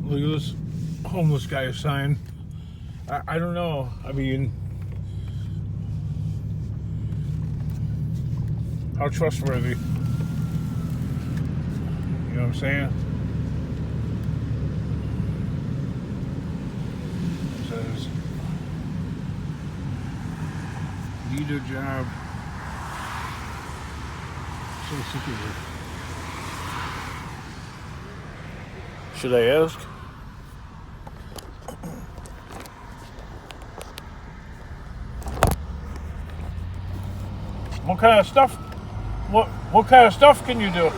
Look at this homeless guy sign. I don't know. I mean, how trustworthy? You know what I'm saying? It says, need a job. So sick of it. Should I ask? What kind of stuff? What kind of stuff can you do?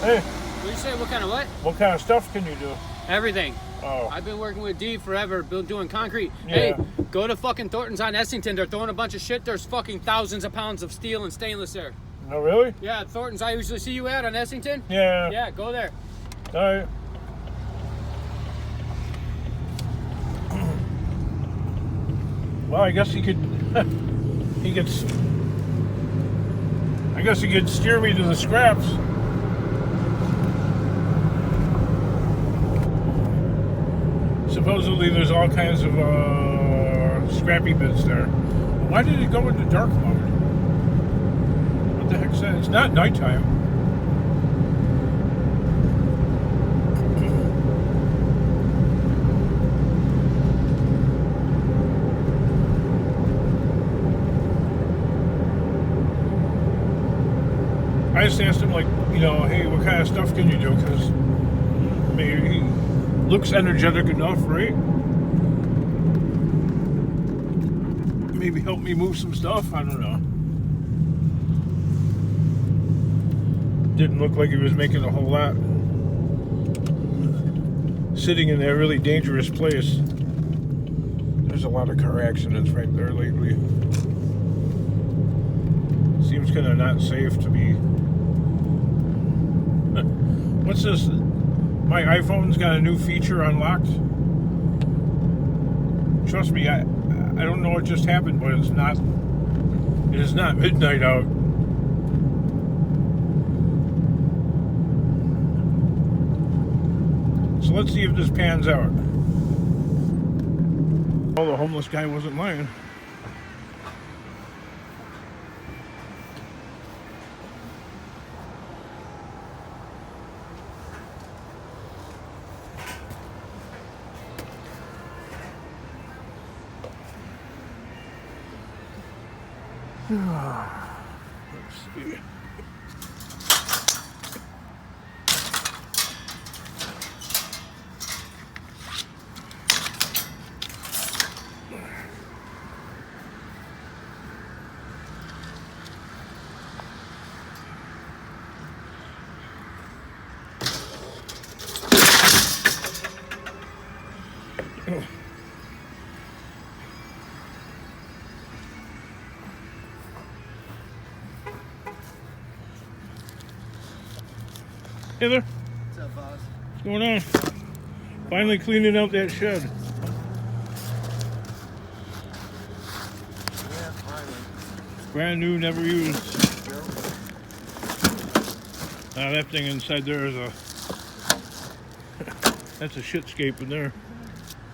Hey. What do you say? What kind of what? What kind of stuff can you do? Everything. Oh. I've been working with D forever, doing concrete. Yeah. Hey, go to fucking Thornton's on Essington. They're throwing a bunch of shit. There's fucking thousands of pounds of steel and stainless there. No, really? Yeah, Thornton's. I usually see you at on Essington. Yeah. Yeah, go there. All right. Well, I guess he could. He could. I guess he could steer me to the scraps. Supposedly, there's all kinds of scrappy bits there. Why did it go into dark mode? What the heck's that? It's not nighttime. I just asked him, like, you know, hey, what kind of stuff can you do? Because maybe he looks energetic enough, right? Maybe help me move some stuff. I don't know. Didn't look like he was making a whole lot. Sitting in that really dangerous place. There's a lot of car accidents right there lately. Seems kind of not safe to be. What's this? My iPhone's got a new feature unlocked. Trust me, I don't know what just happened, but it's not. It is not midnight out. So let's see if this pans out. Oh, the homeless guy wasn't lying. Let's see. Hey there. What's up, boss? What's going on? Finally cleaning out that shed. Yeah, finally. Brand new, never used. That thing inside there is a... That's a shitscape in there.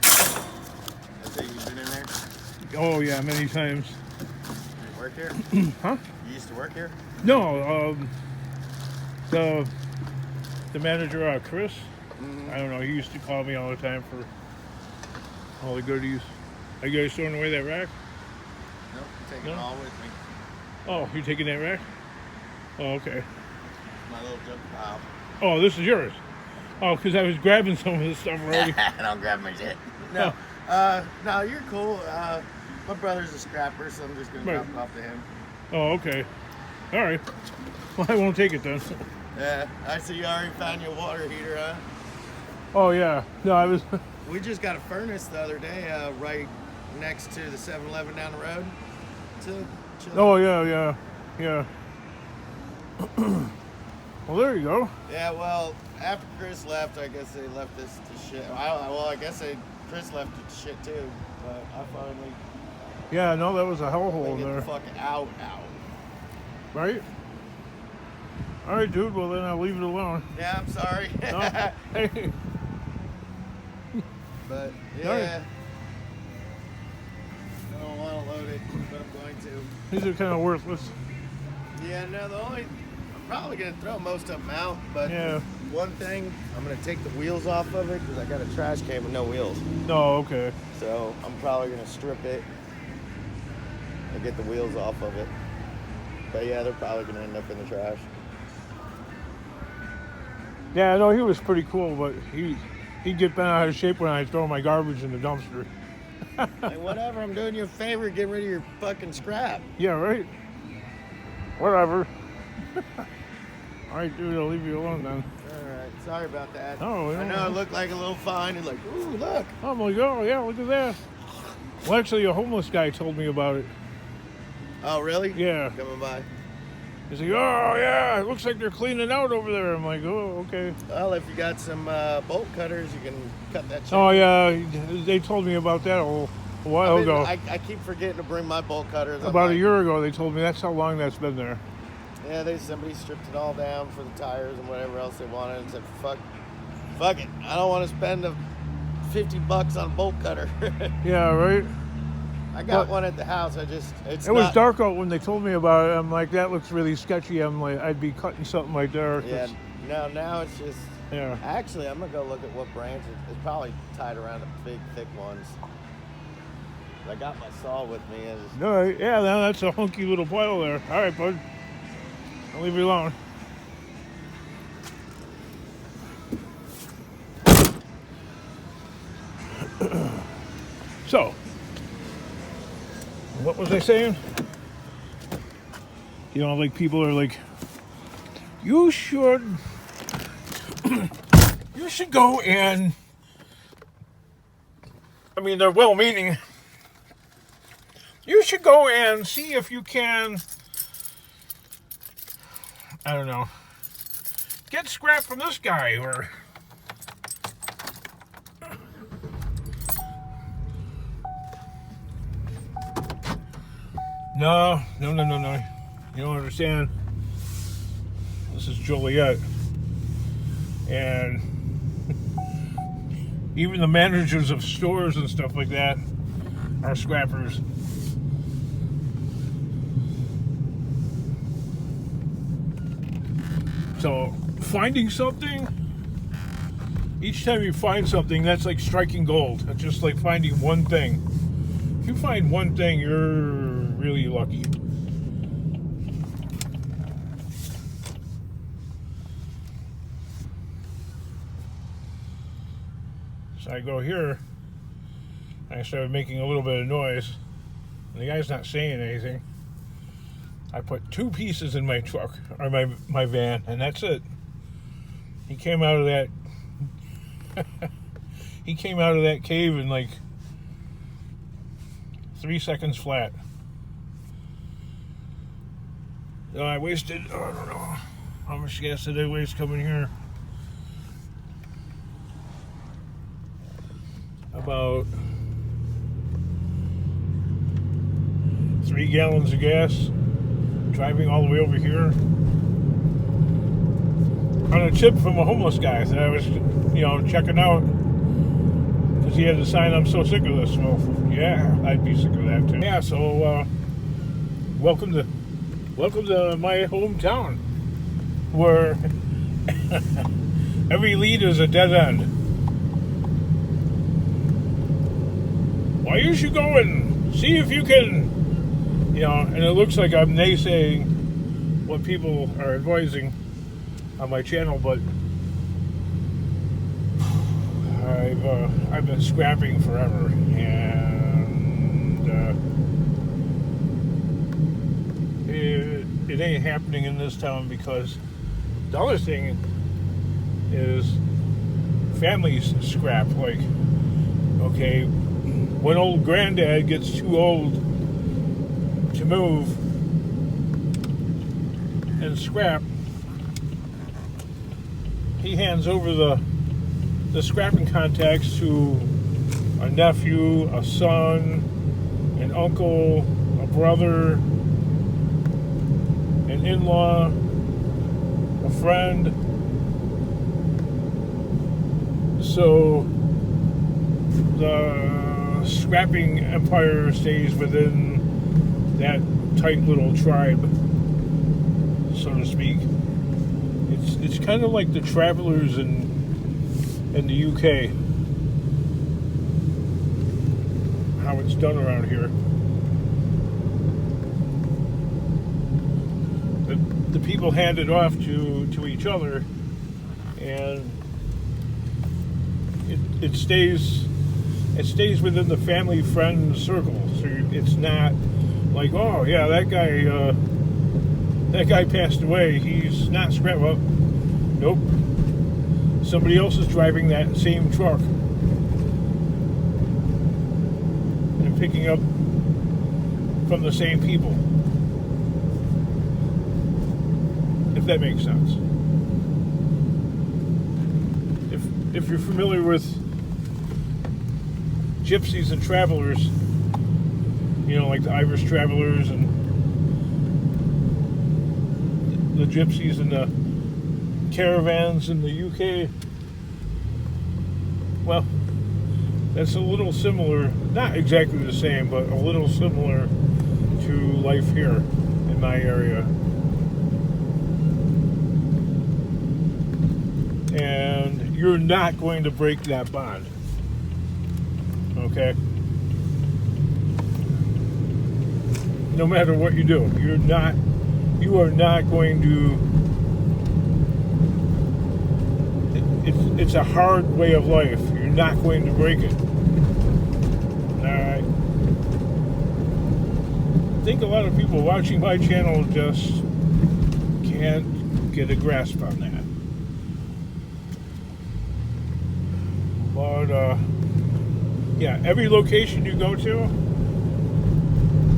That's it, you've been in there? Oh yeah, many times. You work here? Huh? You used to work here? No, the manager, Chris. I don't know, he used to call me all the time for all the goodies. Are you guys throwing away that rack? Nope, I'm taking it all with me. Oh, you taking that rack? Oh, okay. My little junk pile. Oh, this is yours. Oh, because I was grabbing some of this stuff already. Don't grab my shit. No. No, you're cool. My brother's a scrapper, so I'm just gonna drop it off to him. Oh, okay. All right. Well, I won't take it then. Yeah, I see you already found your water heater, huh? Oh, yeah. No, I was... We just got a furnace the other day, right next to the 7-Eleven down the road. Chill. Oh, yeah. Well, there you go. Yeah, well, after Chris left, I guess they left this to shit. I guess Chris left it to shit too, but I finally Yeah, no, that was a hellhole get there. the fuck out. Right? All right, dude. Well, then I'll leave it alone. Yeah, I'm sorry. No? Hey. Yeah. I don't want to load it, but I'm going to. These are kind of worthless. Yeah, no, I'm probably going to throw most of them out, but Yeah. one thing, I'm going to take the wheels off of it because I got a trash can with no wheels. No, okay. So I'm probably going to strip it and get the wheels off of it. But yeah, they're probably going to end up in the trash. Yeah, no, he was pretty cool, but he'd get bent out of shape when I throw my garbage in the dumpster. Like, whatever, I'm doing you a favor, get rid of your fucking scrap. Yeah, right? Whatever. All right, dude, I'll leave you alone then. Alright, sorry about that. Oh, I no. know it looked like a little fine, and like, ooh, look. I'm like, oh, yeah, look at that. Well, actually, a homeless guy told me about it. Oh, really? Yeah. Coming by. He's like, oh, yeah, it looks like they're cleaning out over there. I'm like, oh, okay. Well, if you got some bolt cutters, you can cut that shit. Oh, yeah, they told me about that a while ago. I keep forgetting to bring my bolt cutters. I'm About a like, year ago, they told me that's how long that's been there. Yeah, somebody stripped it all down for the tires and whatever else they wanted and said, fuck it. I don't want to spend $50 on a bolt cutter. Yeah, right? I got But- one at the house. It was dark out when they told me about it. I'm like, that looks really sketchy. I'm like, I'd be cutting something right there. 'cause- Yeah, no, now it's just. Yeah. Actually, I'm gonna go look at what branch it's probably tied around the big, thick ones. I got my saw with me. And just, No, yeah, now that's a hunky little pile there. All right, bud. I'll leave you alone. So, what was I saying? You know, like people are like, you should go and, I mean, they're well-meaning. You should go and see if you can, I don't know, get scrap from this guy or No. You don't understand. This is Joliet. And even the managers of stores and stuff like that are scrappers. So, finding something, each time you find something, that's like striking gold. It's just like finding one thing. If you find one thing, you're really lucky. So I go here, and I started making a little bit of noise, and the guy's not saying anything. I put 2 pieces in my truck, or my van, and that's it. He came out of that he came out of that cave in like 3 seconds flat. So I wasted, I don't know, how much gas did I waste coming here? About 3 gallons of gas driving all the way over here on a tip from a homeless guy that I was, checking out because he had the sign, I'm so sick of this. Well, yeah, I'd be sick of that too. Yeah, so welcome to my hometown where every lead is a dead end. Well, you should go and see if you can, and it looks like I'm naysaying what people are advising on my channel, but I've been scrapping forever, and it ain't happening in this town because the other thing is families scrap. Like, okay, when old granddad gets too old to move and scrap, he hands over the scrapping contacts to a nephew, a son, an uncle, a brother, an in-law, a friend. So the scrapping empire stays within that tight little tribe, so to speak. It's kind of like the travelers in the UK, how it's done around here. The people hand it off to each other, and it stays within the family friend circle. So it's not like, oh yeah, that guy passed away, he's not scrap. Well, nope, somebody else is driving that same truck and picking up from the same people, if that makes sense. If you're familiar with gypsies and travelers, you know, like the Irish travelers and the gypsies and the caravans in the UK, well, that's a little similar, not exactly the same, but a little similar to life here in my area. And you're not going to break that bond, okay? No matter what you do, you are not going to. It's a hard way of life. You're not going to break it. Alright. I think a lot of people watching my channel just can't get a grasp on that. But yeah, every location you go to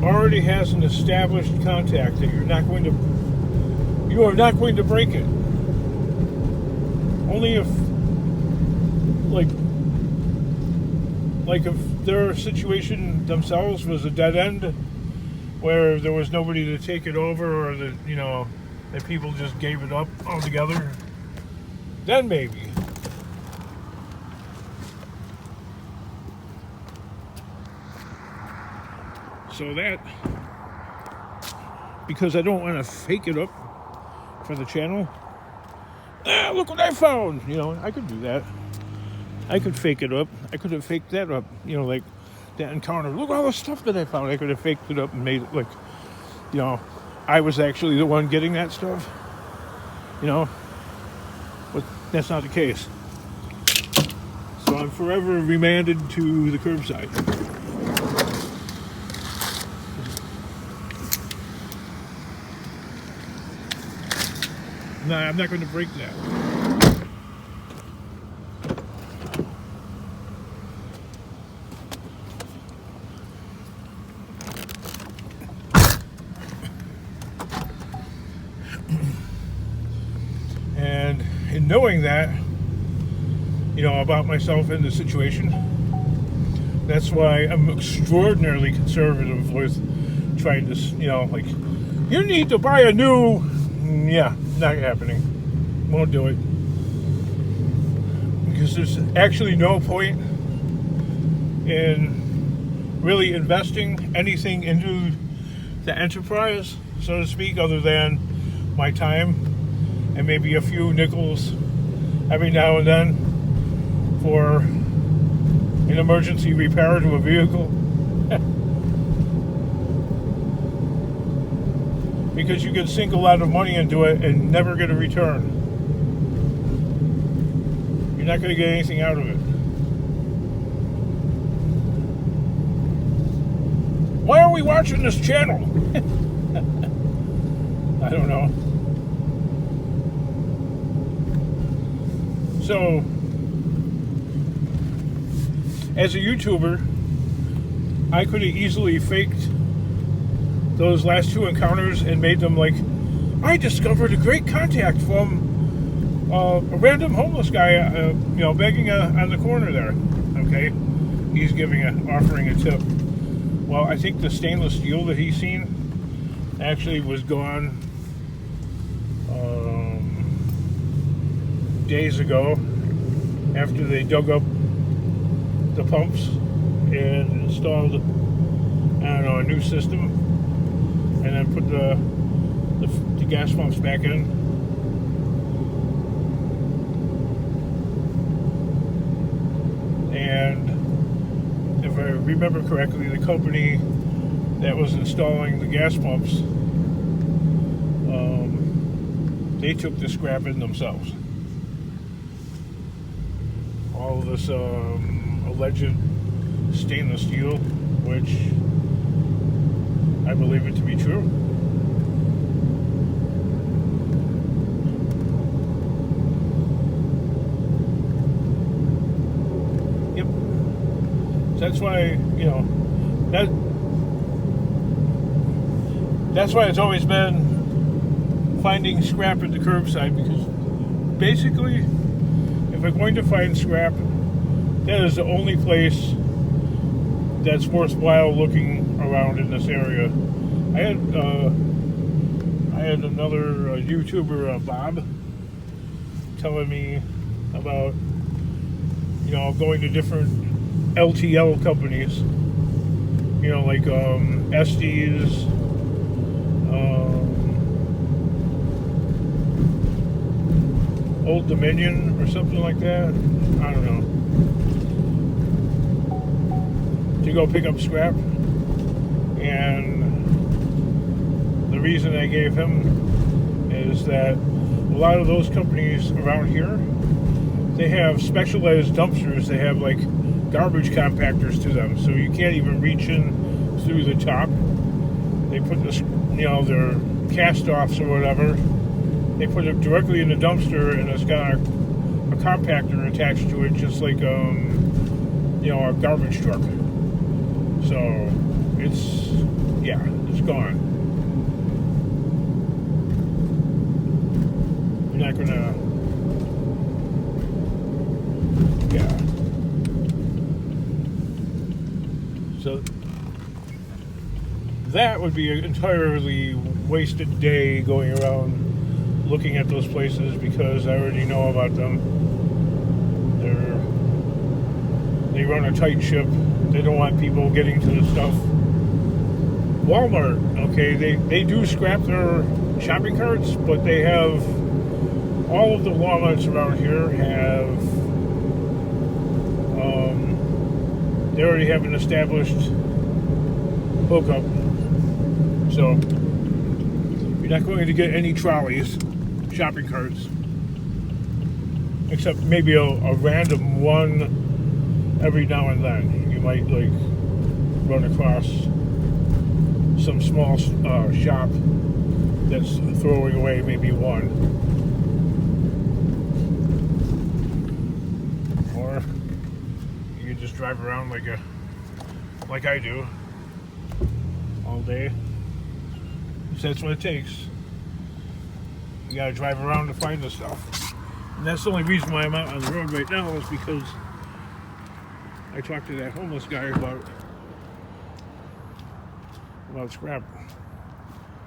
already has an established contact that you are not going to break it. Only if like if their situation themselves was a dead end where there was nobody to take it over, or that, you know, that people just gave it up altogether, then maybe. So that, because I don't want to fake it up for the channel. Look what I found! You know, I could do that. I could fake it up. I could have faked that up. You know, like that encounter. Look at all the stuff that I found. I could have faked it up and made it like, you know, I was actually the one getting that stuff. You know, but that's not the case. So I'm forever remanded to the curbside. No, I'm not going to break that. And in knowing that, you know, about myself in the situation, that's why I'm extraordinarily conservative with trying to, you know, like, you need to buy a new, yeah, not happening. Won't do it. Because there's actually no point in really investing anything into the enterprise, so to speak, other than my time and maybe a few nickels every now and then for an emergency repair to a vehicle. Because you can sink a lot of money into it and never get a return. You're not going to get anything out of it. Why are we watching this channel? I don't know. So, as a YouTuber, I could have easily faked those last two encounters and made them like, I discovered a great contact from a random homeless guy, you know, begging on the corner there. Okay, he's offering a tip. Well, I think the stainless steel that he's seen actually was gone days ago, after they dug up the pumps and installed, I don't know, a new system, and then put the gas pumps back in. And if I remember correctly, the company that was installing the gas pumps, they took the scrap in themselves. All of this alleged stainless steel, which I believe it to be true. Yep. So that's why, that's why it's always been finding scrap at the curbside, because basically, if I'm going to find scrap, that is the only place that's worthwhile looking around in this area. I had another YouTuber, Bob, telling me about, going to different LTL companies, like Estes, Old Dominion or something like that. I don't know. To go pick up scrap. And the reason I gave him is that a lot of those companies around here, they have specialized dumpsters. They have like garbage compactors to them, so you can't even reach in through the top. They put this, their cast-offs or whatever, they put it directly in the dumpster, and it's got a compactor attached to it, just like a garbage truck. So it's gone. You're not gonna, So that would be an entirely wasted day going around looking at those places, because I already know about them. They run a tight ship. They don't want people getting to the stuff. Walmart, okay, they do scrap their shopping carts, but they have, all of the Walmarts around here have, they already have an established hookup. So you're not going to get any trolleys, shopping carts, except maybe a random one every now and then. You might like run across some small shop that's throwing away maybe one, or you can just drive around like I do all day. So that's what it takes. You gotta drive around to find the stuff. And that's the only reason why I'm out on the road right now, is because I talked to that homeless guy about scrap.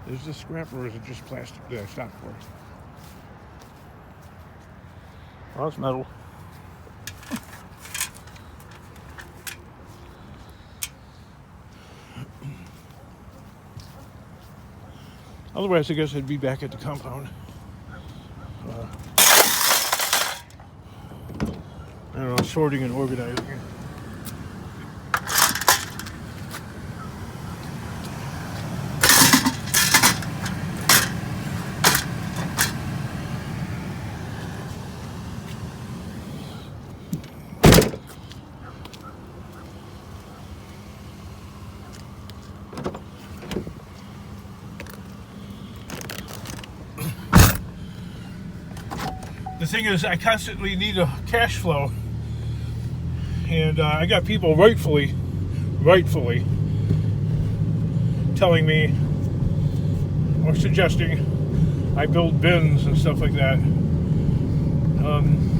Is this scrap, or is it just plastic that I stopped for? Oh, it's metal. Otherwise, I guess I'd be back at the compound. I don't know, sorting and organizing. The thing is, I constantly need a cash flow, and I got people rightfully telling me or suggesting I build bins and stuff like that.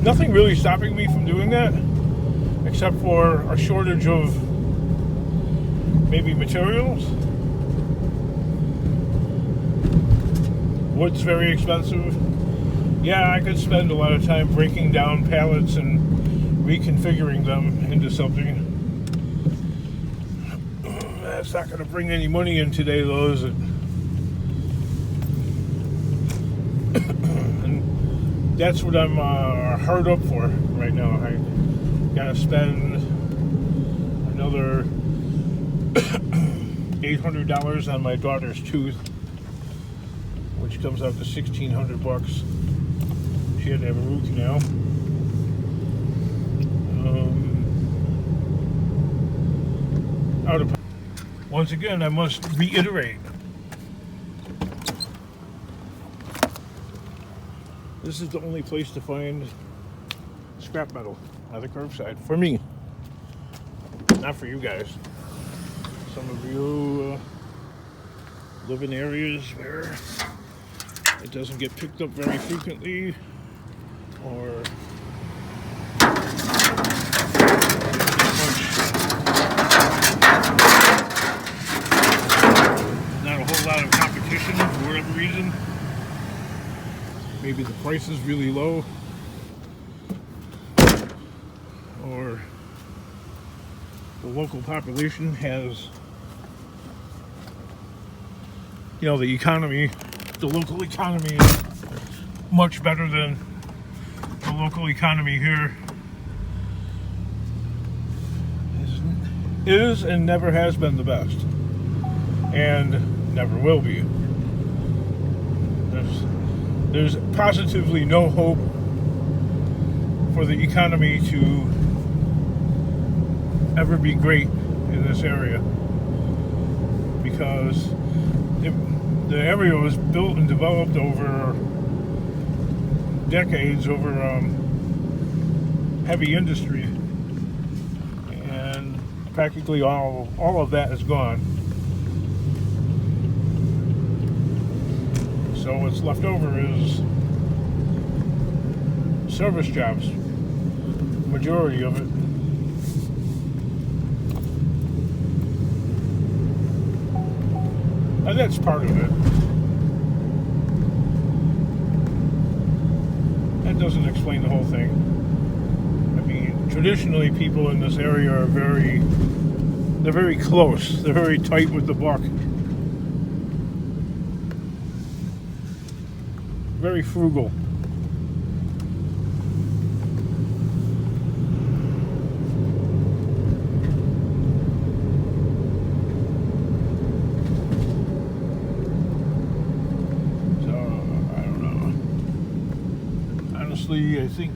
Nothing really stopping me from doing that, except for a shortage of maybe materials. Wood's very expensive. Yeah, I could spend a lot of time breaking down pallets and reconfiguring them into something. That's not going to bring any money in today, though, is it? And that's what I'm hard up for right now. I got to spend another $800 on my daughter's tooth, which comes out to $1,600. She had to have a root canal. Once again, I must reiterate, this is the only place to find scrap metal at the curbside for me, not for you guys. Some of you live in areas where it doesn't get picked up very frequently, or not a whole lot of competition for whatever reason. Maybe the price is really low, or the local population has, the economy, the local economy is much better than the local economy here is and never has been the best, and never will be. There's positively no hope for the economy to ever be great in this area, because the area was built and developed over decades, over heavy industry, and practically all of that is gone. So what's left over is service jobs, majority of it. And that's part of it. That doesn't explain the whole thing. I mean, traditionally people in this area are very close. They're very tight with the buck. Very frugal. So, I don't know. Honestly, I think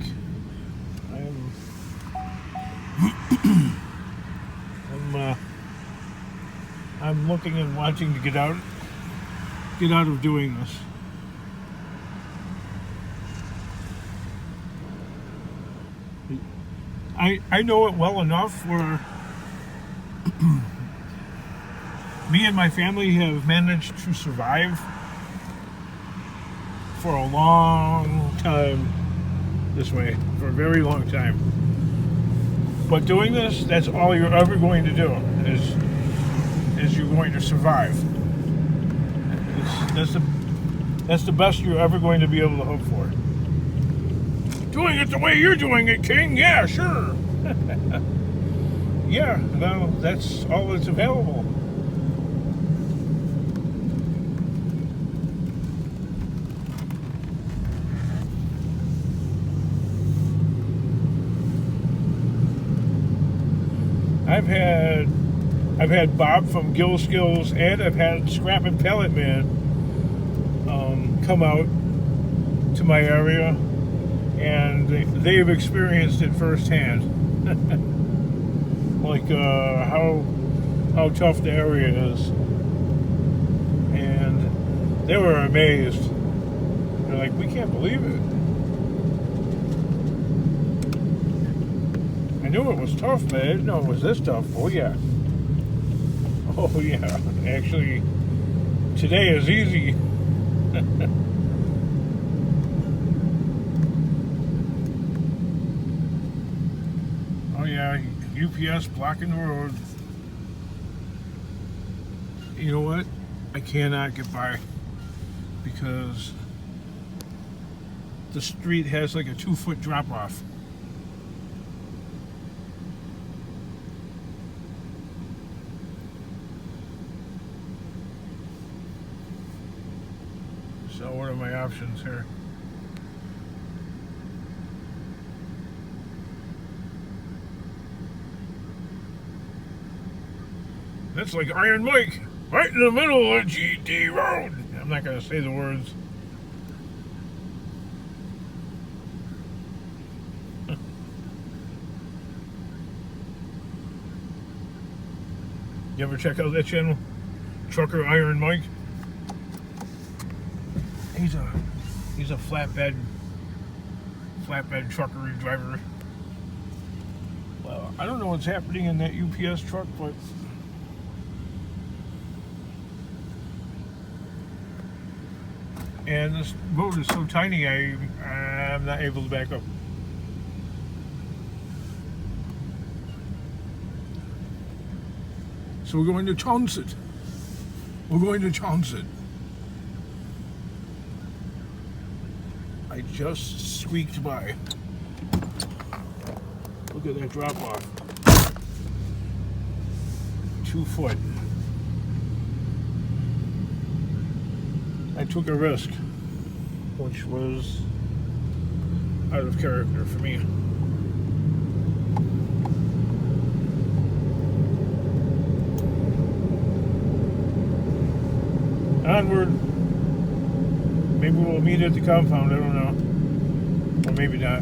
I'm looking and wanting to get out of doing this. I know it well enough where me and my family have managed to survive for a long time this way, for a very long time. But doing this, that's all you're ever going to do, is you're going to survive. That's the best you're ever going to be able to hope for. Doing it the way you're doing it, King? Yeah, sure. Yeah, no, that's all that's available. I've had Bob from Gill Skills, and I've had Scrap and Pellet Man come out to my area, and they've experienced it firsthand. Like how tough the area is, and they were amazed. They're like, we can't believe it. I knew it was tough, but I didn't know it was this tough. Oh yeah. Actually, today is easy. Oh yeah, UPS blocking the road. You know what? I cannot get by because the street has like a 2-foot drop off. So what are my options here? That's like Iron Mike, right in the middle of GT Road. I'm not going to say the words. You ever check out that channel? Trucker Iron Mike? He's a flatbed truckery driver. Well, I don't know what's happening in that UPS truck, but and this road is so tiny I'm not able to back up. So we're going to Townsend. We're going to Townsend. I just squeaked by. Look at that drop off. 2 foot. I took a risk, which was out of character for me. Onward. Maybe we'll meet at the compound, I don't know. Or maybe not.